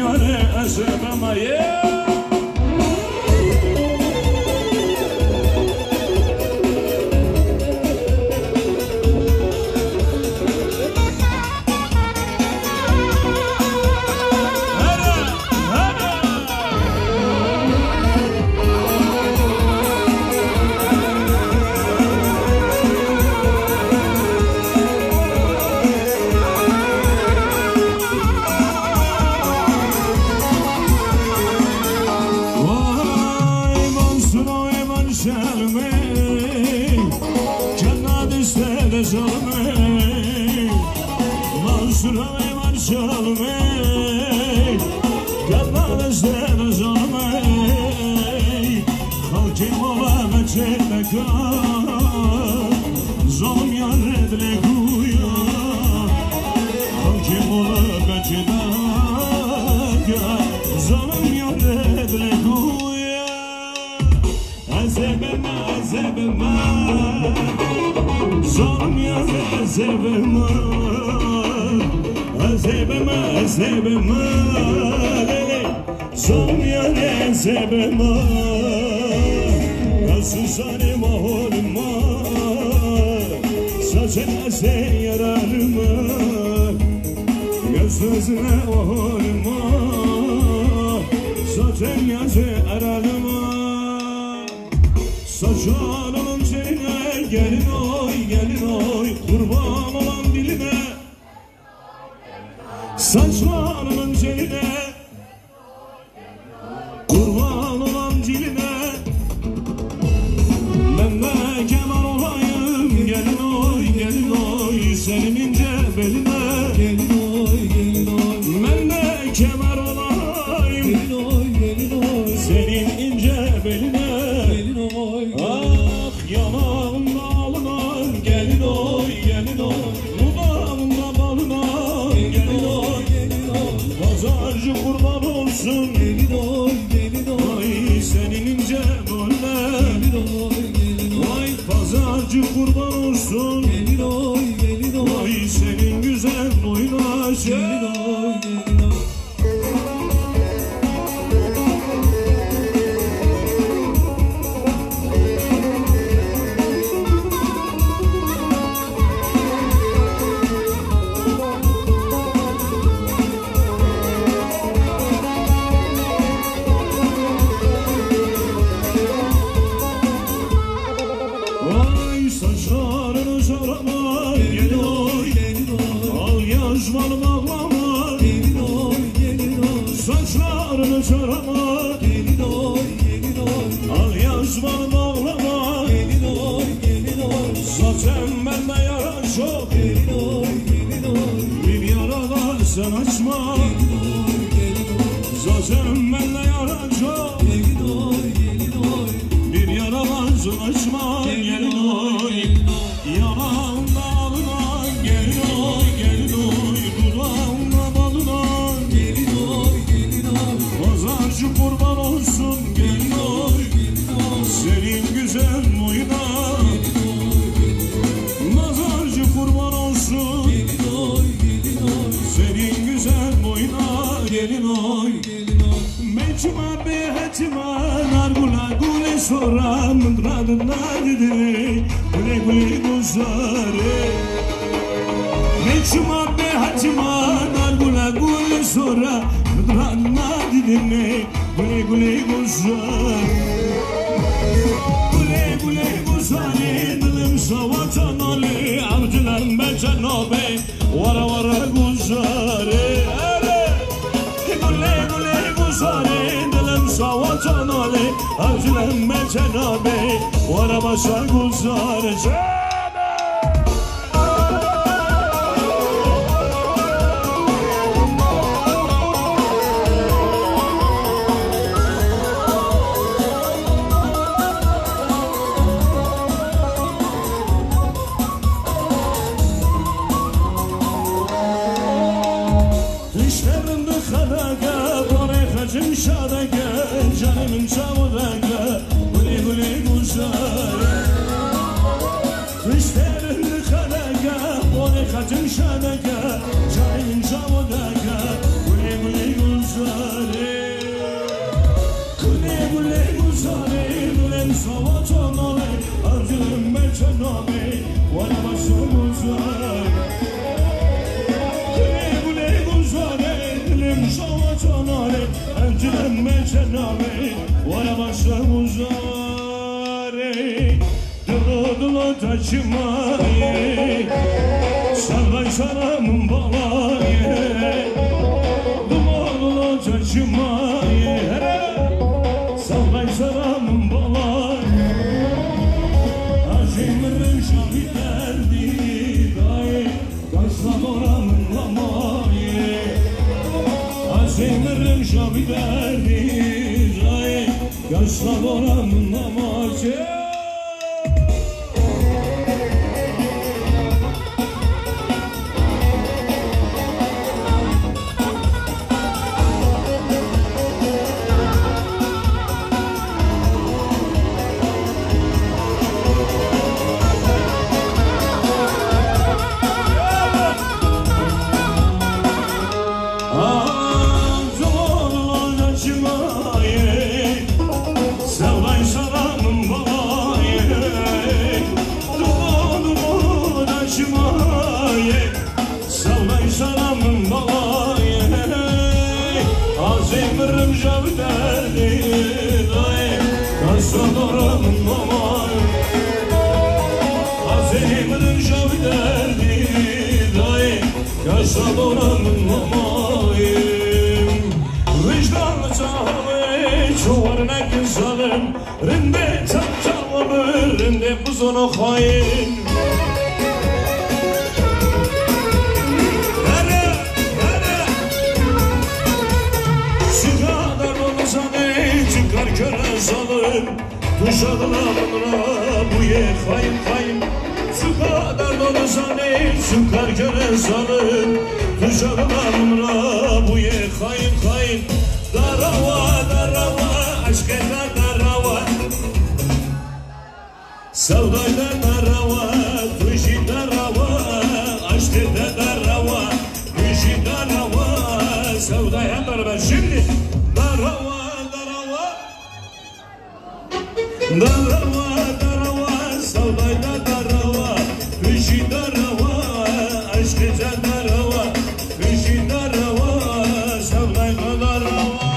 yare azabamaye Şadaka, çayın çavudaka, guli guli gulsa. Dilenme cenabı Vara başla uzare Dolu taşımayı Sarday saramın balayı Dolu taşımayı Sarday saramın balayı Acımırım şahiderdi Dayı Kaçlan oramın lamayı Acımırım şahiderdi Dayı Kaçlan oramın lamayı Yaşadıramın mamayım Vicdanlı çağımı Çuvarına güzelim Rinde çapçalımı Rinde buzunu hain Şu kadar olursanı Çıkar köre salın Tuşadıramınla Bu ye hain hain Şu kadar olursanı Çıkar köre salın Tuşadıramınla Bu ye hain hain Darava darava Aşk eder darava Sevdayda darava Tuşi darava Aşk eder darava Tuşi darava Sevdaya darava Şimdi Darava darava Darava darava Sevdayda darava Tuşi darava Aşk eder darava Tuşi darava Sevdayda darava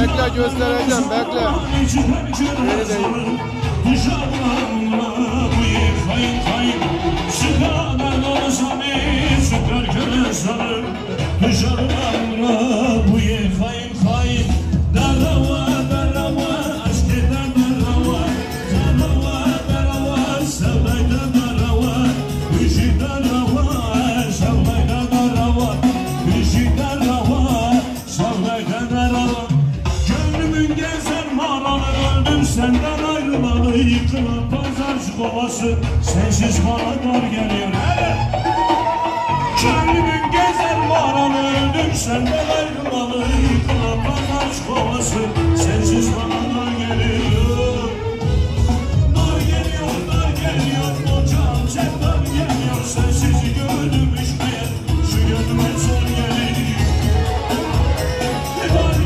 Bekle göstereceğim bekle. Geri değil. Senden ayrılalı yıkılan pazarcı kovası Sensiz bana dar geliyor Gönlümün gezer mağaranı öldüm Senden ayrılalı yıkılan pazarcı kovası Sensiz bana dar geliyor Dar geliyor Hocam sen dar geliyor Sensiz gördüm işmeye Şu gönlüme zor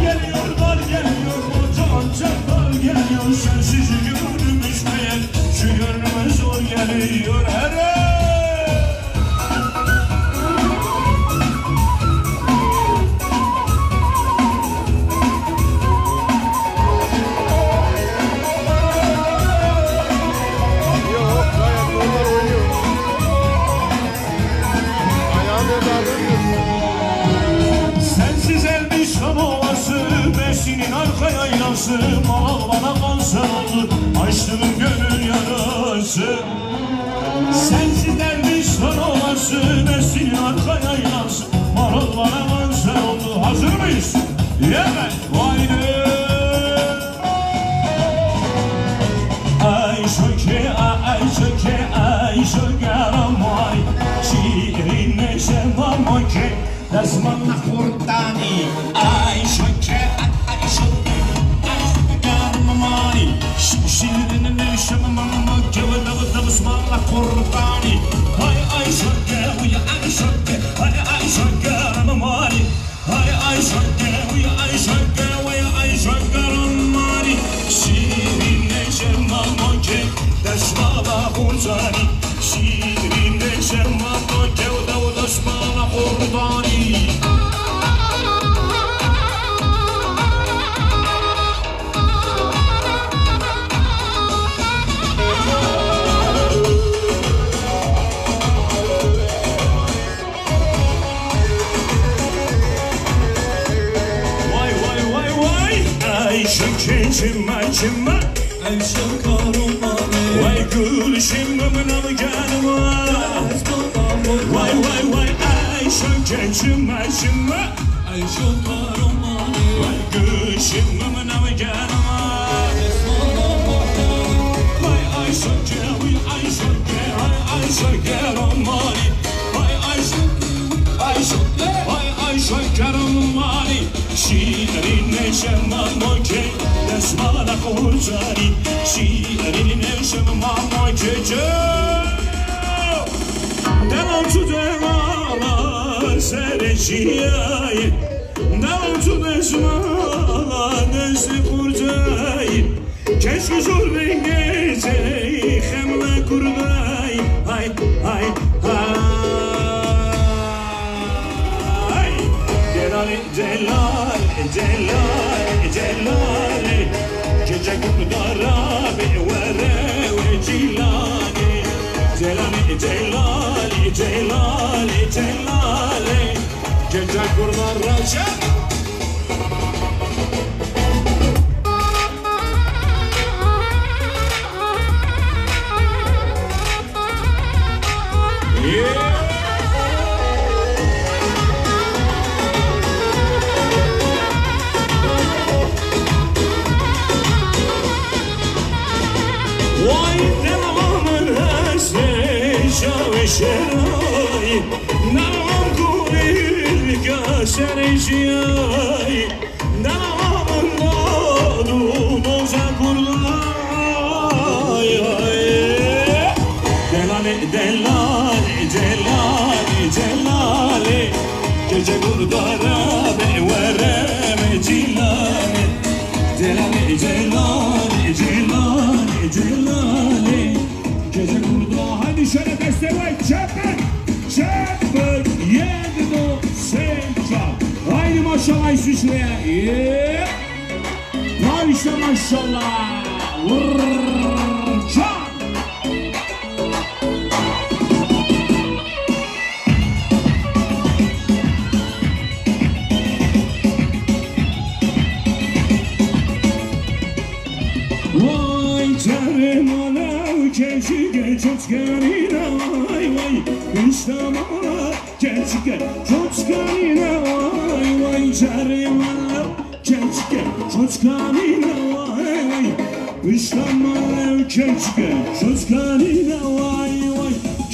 geliyor Dar geliyor Hocam sen dar geliyor Sensiz gördüm işmeyen Şu gönlüme zor geliyor Yok gayet normal oynuyor. Ayağını Sensiz Elbistan ovası Besinin arka yaylası Malal bana kanser oldu Açtığım gönül yarası Sensiz Elbistan ovası Besinin arka yaylası Malal bana kanser oldu Hazır mıyız? Evet Haydi Ay şöke ay şöke aramay Şiirin neşe mamoke Desmanla kurtani Ay şöke مكة ونبض بسم الله قرطاني هاي شقة ويا شقة هاي شقة رماني هاي شقة ويا شقة ويا شقة رماني شيرين نشم مكة دشمالة قرطاني شيرين نشم مكة ودشمالة قرطاني شمة عيشة كرماني واي كل شمة من أمجانما واي عيشة شمة عيشة كرماني واي كل شمة من أمجانما واي عيشة كرماني عيشة كرماني شيرين نشمة مكة دسمالة قرطاني شيرين نشمة مكة دلم تو دمالا سرشیای دلم تو دسمالا دست قرطای کشک زور بگیزی خمله کردای های های جلالي جاك ضرابي وراوي جيلاني جلالي جاك ضرابي شراي نعم كوري كاسر شياي نعم نادو موزا كورداي دلالي جاجا كوردارابي ورامي جيلاني دلالي جاجا كورداي هادي شرف استوى شبك يدو سنجا هايدي ما شاء الله يسوشوية هايشة ما شاء الله ورجع واي ترم ولو كشيك تسكرينا واي İslam'a gerçekten çocuklarına vay Çarım Allah gerçekten çocuklarına vay İslam'a gerçekten çocuklarına vay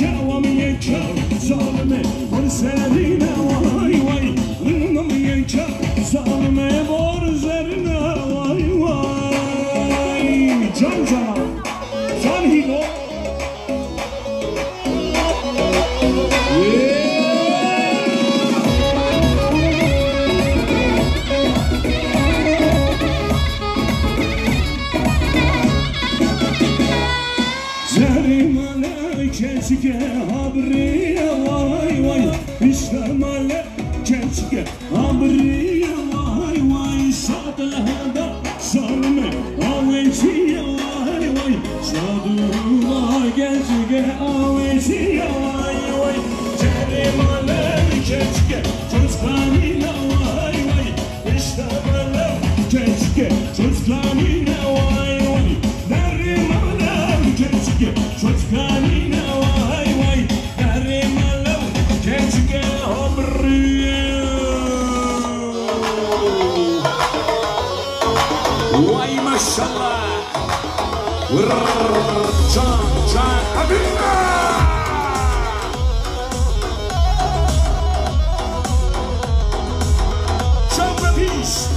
Kavamiye kav zalime borserine vay Namiye kav zalime borserine vay Can hilo Keşke habriye vay İslam'ale keşke habriye vay Sadlahada sarme aveciye vay Sadullah keşke aveciye vay Cerimale keşke çocuklarıyla vay İslam'ale keşke çocuklarıyla vay Derimale keşke çocuklarıyla Maşallah. Can Habibna. Çok peace.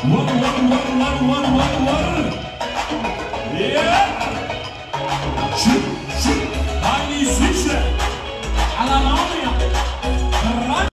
Var var var var var var var. Yeah. Haydi İsviçre. Ala ne oluyor?